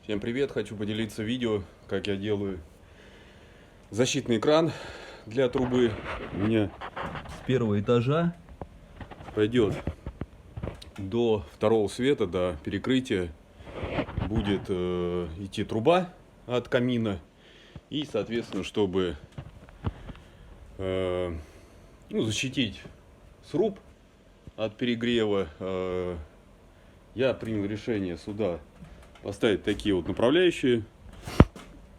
Всем привет! Хочу поделиться видео, как я делаю защитный экран для трубы. У меня с первого этажа пойдет до второго света, до перекрытия будет идти труба от камина. И, соответственно, чтобы защитить сруб от перегрева, я принял решение сюда поставить такие вот направляющие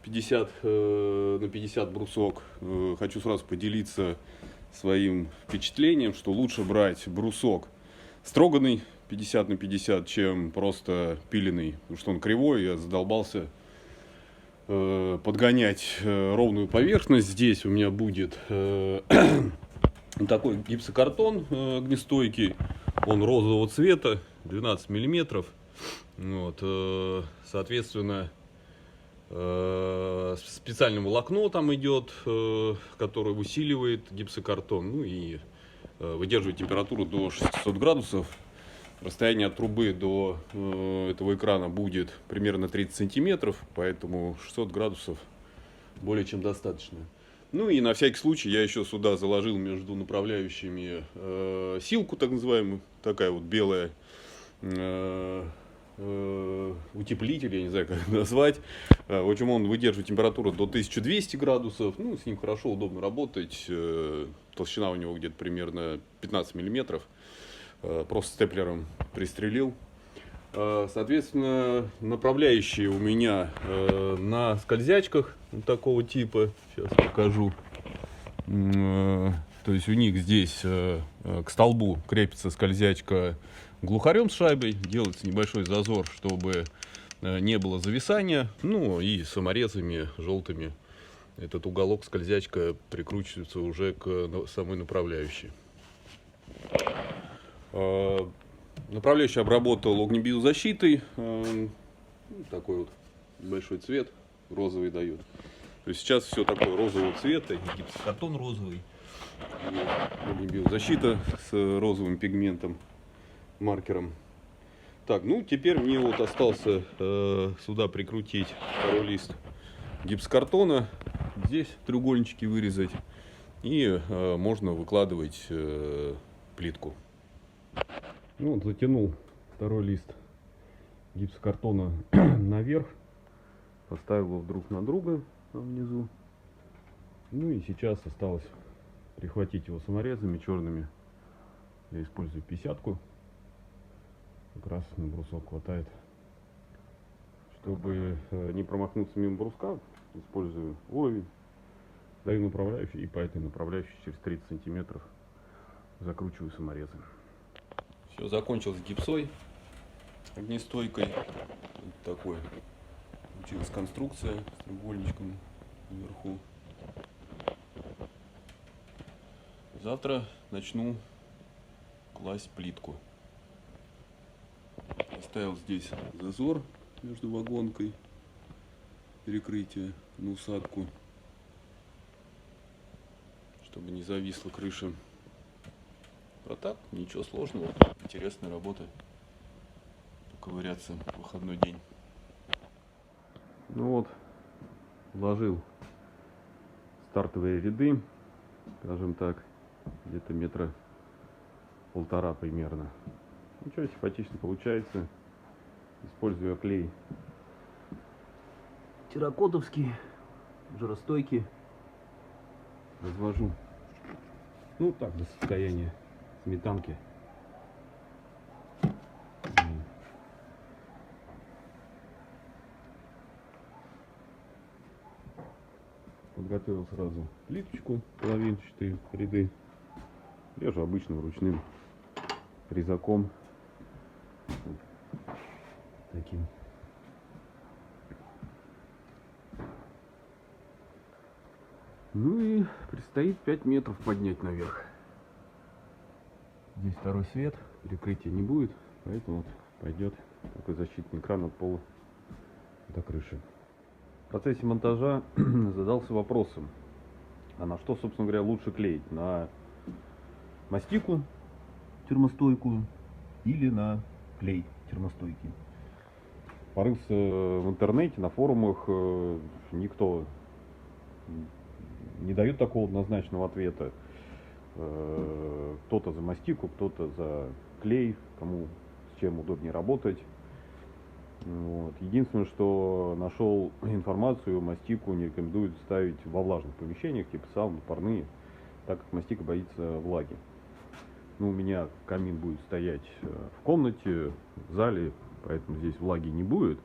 50 на 50 брусок. Хочу сразу поделиться своим впечатлением, что лучше брать брусок строганный 50 на 50, чем просто пиленый, потому что он кривой. Я задолбался подгонять ровную поверхность. Здесь у меня будет такой гипсокартон огнестойкий, он розового цвета, 12 миллиметров. Вот, соответственно, специальное волокно там идет, которое усиливает гипсокартон, ну и выдерживает температуру до 600 градусов. Расстояние от трубы до этого экрана будет примерно 30 сантиметров, поэтому 600 градусов более чем достаточно. Ну и на всякий случай я еще сюда заложил между направляющими силку, так называемую, такая вот белая, утеплитель, я не знаю, как это назвать. В общем, он выдерживает температуру до 1200 градусов. Ну, с ним хорошо, удобно работать. Толщина у него где-то примерно 15 миллиметров. Просто степлером пристрелил. Соответственно, направляющие у меня на скользячках вот такого типа. Сейчас покажу. То есть у них здесь к столбу крепится скользячка глухарем с шайбой. Делается небольшой зазор, чтобы не было зависания. Ну и саморезами желтыми этот уголок скользячка прикручивается уже к самой направляющей. Направляющий обработал огнебиозащитой. Такой вот большой цвет, розовый дает. То есть сейчас все такое розового цвета, гипсокартон розовый, огнебиозащита с розовым пигментом, маркером. Так, ну теперь мне вот остался сюда прикрутить второй лист гипсокартона, здесь треугольнички вырезать, и можно выкладывать плитку. Ну вот затянул второй лист гипсокартона наверх, поставил его друг на друга там внизу. Ну и сейчас осталось прихватить его саморезами черными. Я использую 50-ку. Как раз на брусок хватает. Чтобы не промахнуться мимо бруска, использую уровень, даю направляющий, и по этой направляющей через 30 сантиметров закручиваю саморезы. Все, закончил с гипсой огнестойкой. Вот такой получилась конструкция с треугольничком вверху. Завтра начну класть плитку. Оставил здесь зазор между вагонкой, перекрытие на усадку, чтобы не зависла крыша. А так, ничего сложного, интересная работа. Поковыряться в выходной день. Ну вот, вложил стартовые ряды, скажем так, где-то метра полтора примерно. Ничего, симпатично получается. Использую клей терракотовский, жаростойкий. Развожу, ну так, до состояния сметанки. Подготовил сразу плиточку, половинчатые ряды. Режу обычным ручным резаком. Таким. Ну и предстоит 5 метров поднять наверх. Здесь второй свет, перекрытия не будет, поэтому вот пойдет такой защитный экран от пола до крыши. В процессе монтажа задался вопросом, а на что, собственно говоря, лучше клеить? На мастику термостойкую или на клей термостойкий? порылся в интернете, на форумах, никто не дает такого однозначного ответа. Кто-то за мастику, кто-то за клей, кому с чем удобнее работать. Вот. Единственное, что нашел информацию, мастику не рекомендуют ставить во влажных помещениях, типа сауны, парные, так как мастика боится влаги. Ну, у меня камин будет стоять в комнате, в зале, поэтому здесь влаги не будет.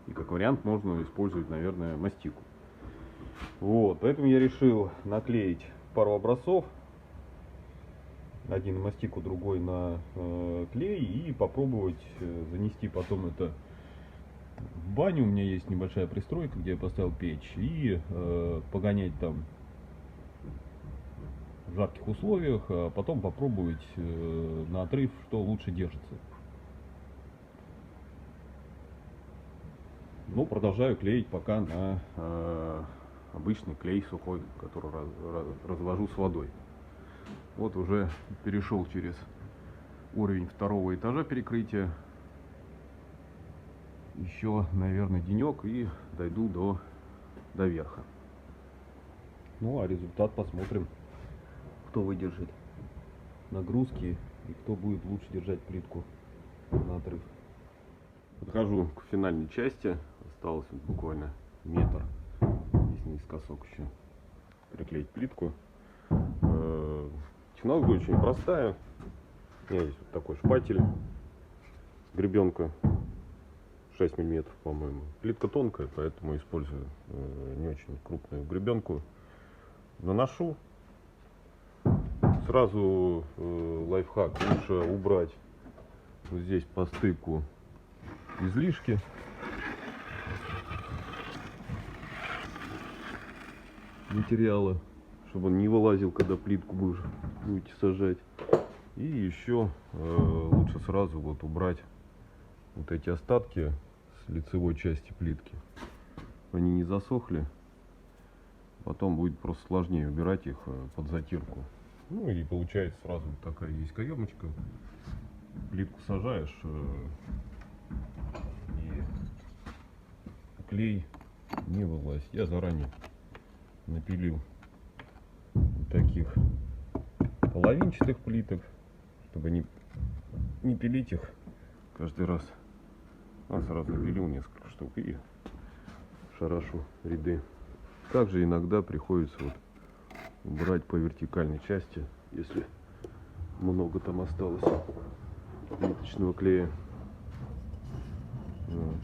И как вариант можно использовать, наверное, мастику. Вот, поэтому я решил наклеить пару образцов. Один на мастику, другой на клей. И попробовать занести потом это в баню. У меня есть небольшая пристройка, где я поставил печь. И погонять там в жарких условиях, а потом попробовать на отрыв, что лучше держится. Но продолжаю клеить пока на обычный клей сухой, который развожу с водой. Вот уже перешел через уровень второго этажа перекрытия. Еще, наверное, денек и дойду до верха. Ну а результат посмотрим, кто выдержит нагрузки и кто будет лучше держать плитку на отрыв. Подхожу к финальной части. Осталось буквально метр, если наискосок еще, приклеить плитку. Технология очень простая. У меня есть вот такой шпатель, гребенка 6 мм, по-моему. Плитка тонкая, поэтому использую не очень крупную гребенку. Наношу. Сразу лайфхак: лучше убрать вот здесь по стыку излишки. Материала, чтобы он не вылазил, когда плитку будете сажать. И еще лучше сразу вот убрать вот эти остатки с лицевой части плитки. Они не засохли. Потом будет просто сложнее убирать их под затирку. Ну и получается сразу вот такая есть каемочка. Плитку сажаешь и клей не вылазит. Я заранее напилил вот таких половинчатых плиток, чтобы не пилить их каждый раз. А сразу напилил несколько штук и шарашу ряды. Также иногда приходится вот убрать по вертикальной части, если много там осталось плиточного клея. Вот.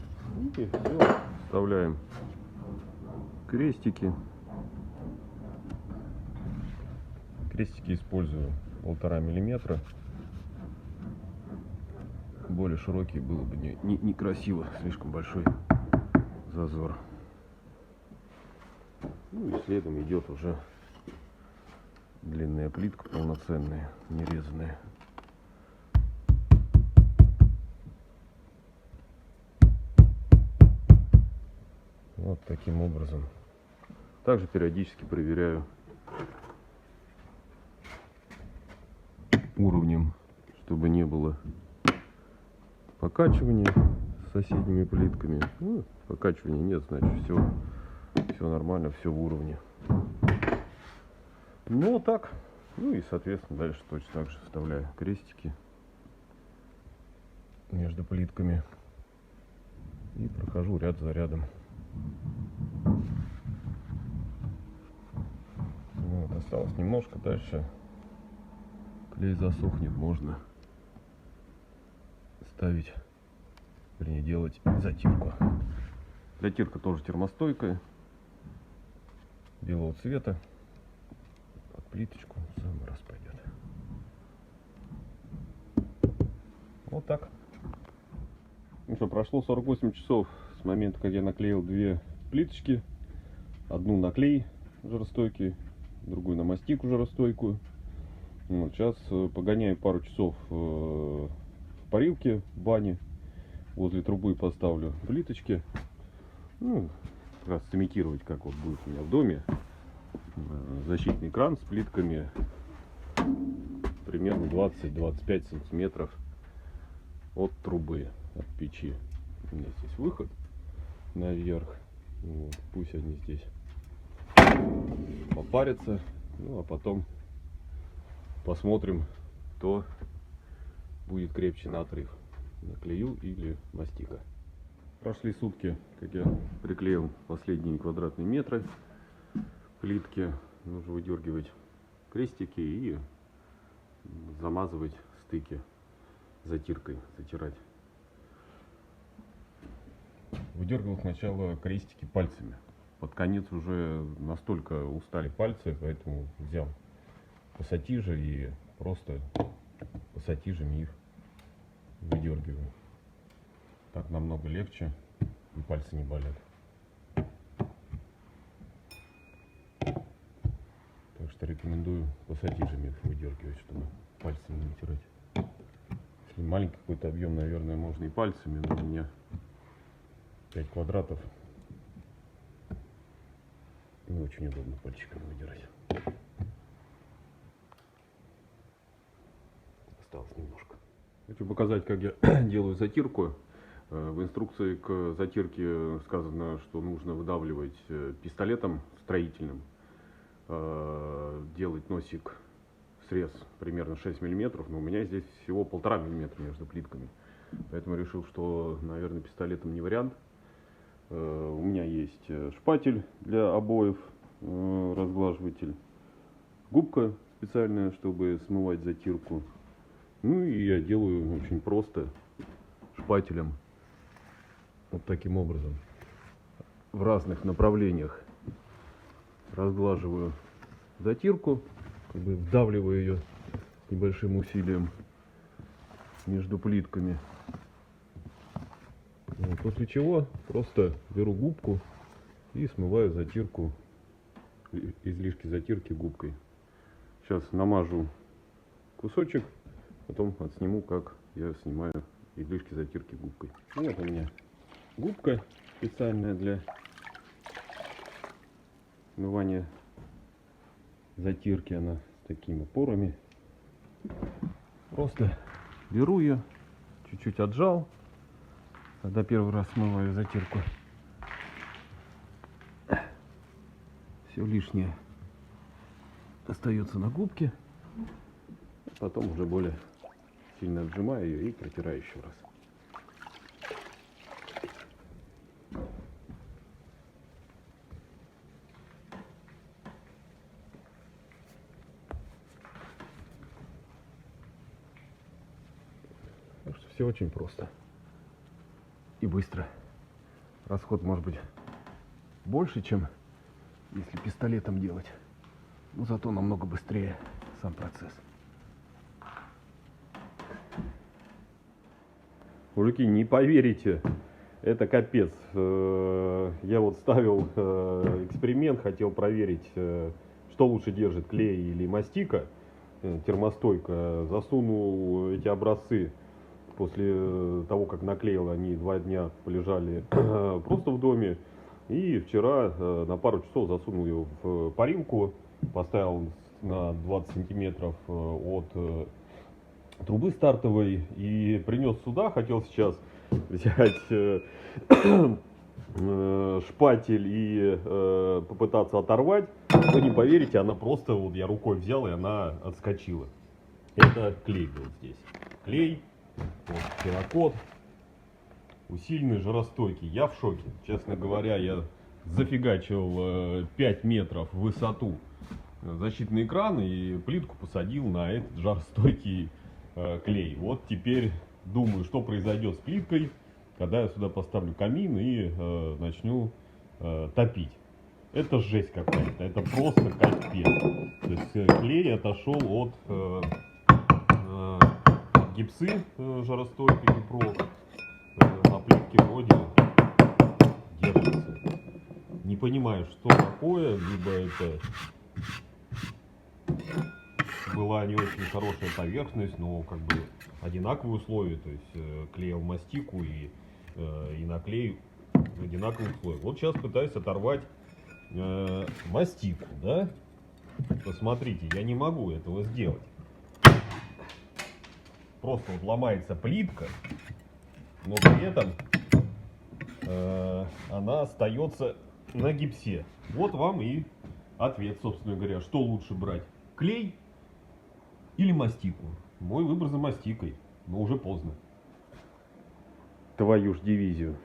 И все. Вставляем крестики. Крестики использую 1,5 мм. Более широкие было бы некрасиво, слишком большой зазор. Ну и следом идет уже длинная плитка, полноценная, нерезанная. Вот таким образом. Также периодически проверяю уровнем, чтобы не было покачивания с соседними плитками. Ну, покачивания нет, значит все нормально, все в уровне. Ну вот так. Ну и соответственно дальше точно так же вставляю крестики между плитками и прохожу ряд за рядом. Вот, осталось немножко, дальше клей засохнет, можно ставить, вернее делать затирку. Затирка тоже термостойкая, белого цвета, под плиточку в самый раз пойдет. Вот так. Ну что, прошло 48 часов с момента, как я наклеил две плиточки. Одну на клей жаростойкий, другую на мастику жаростойкую. Вот, сейчас погоняю пару часов в парилке в бане. Возле трубы поставлю плиточки. Ну, как раз сымитировать, как вот будет у меня в доме. Защитный кран с плитками примерно 20-25 сантиметров от трубы, от печи. У меня здесь выход наверх. Вот, пусть они здесь попарятся. Ну а потом посмотрим, кто будет крепче на отрыв. Наклею или мастика. Прошли сутки, как я приклеил последние квадратные метры плитки. Нужно выдергивать крестики и замазывать стыки затиркой, затирать. Выдергивал сначала крестики пальцами. Под конец уже настолько устали пальцы, поэтому взял пассатижи и просто пассатижами их выдергиваю. Так намного легче и пальцы не болят. Так что рекомендую пассатижами их выдергивать, чтобы пальцами не натирать. Если маленький какой-то объем, наверное, можно и пальцами, но у меня 5 квадратов. Не очень удобно пальчиками выдирать. Осталось немножко. Хочу показать, как я делаю затирку. В инструкции к затирке сказано, что нужно выдавливать пистолетом строительным. Делать носик, срез примерно 6 мм, но у меня здесь всего 1,5 мм между плитками. Поэтому решил, что, наверное, пистолетом не вариант. У меня есть шпатель для обоев, разглаживатель, губка специальная, чтобы смывать затирку. Ну и я делаю очень просто шпателем, вот таким образом, в разных направлениях разглаживаю затирку, как бы вдавливаю ее с небольшим усилием между плитками. Вот, после чего просто беру губку и смываю затирку, излишки затирки губкой. Сейчас намажу кусочек, потом отсниму, как я снимаю излишки затирки губкой. Вот у меня губка специальная для смывания затирки, она с такими порами. Просто беру ее, чуть-чуть отжал, когда первый раз смываю затирку. Все лишнее остается на губке. Потом уже более сильно отжимаю ее и протираю еще раз. Так что все очень просто и быстро. Расход может быть больше, чем если пистолетом делать, но зато намного быстрее сам процесс. Мужики, не поверите, это капец. Я вот ставил эксперимент, хотел проверить, что лучше держит, клей или мастика, термостойка. Засунул эти образцы после того, как наклеил, они 2 дня полежали просто в доме. И вчера на пару часов засунул ее в парилку, поставил на 20 сантиметров от трубы стартовой и принес сюда. Хотел сейчас взять шпатель и попытаться оторвать. Вы не поверите, она просто, вот я рукой взял, и она отскочила. Это клей был здесь. Клей, вот, терракот, усиленный, жаростойкий. Я в шоке. Честно говоря, я зафигачил 5 метров в высоту защитный экран и плитку посадил на этот жаростойкий клей. Вот теперь думаю, что произойдет с плиткой, когда я сюда поставлю камин и начну топить. Это жесть какая-то, это просто капец. То есть клей отошел от гипсы жаростойкой Гипрок. На плитке вроде держится. Не понимаю, что такое, либо это была не очень хорошая поверхность, но как бы одинаковые условия, то есть клеил мастику и наклею в одинаковых условиях. Вот сейчас пытаюсь оторвать мастику, да? Посмотрите, я не могу этого сделать. Просто вот ломается плитка, но при этом она остается на гипсе. Вот вам и ответ, собственно говоря, что лучше брать: клей или мастику. Мой выбор за мастикой, но уже поздно. Твою ж дивизию.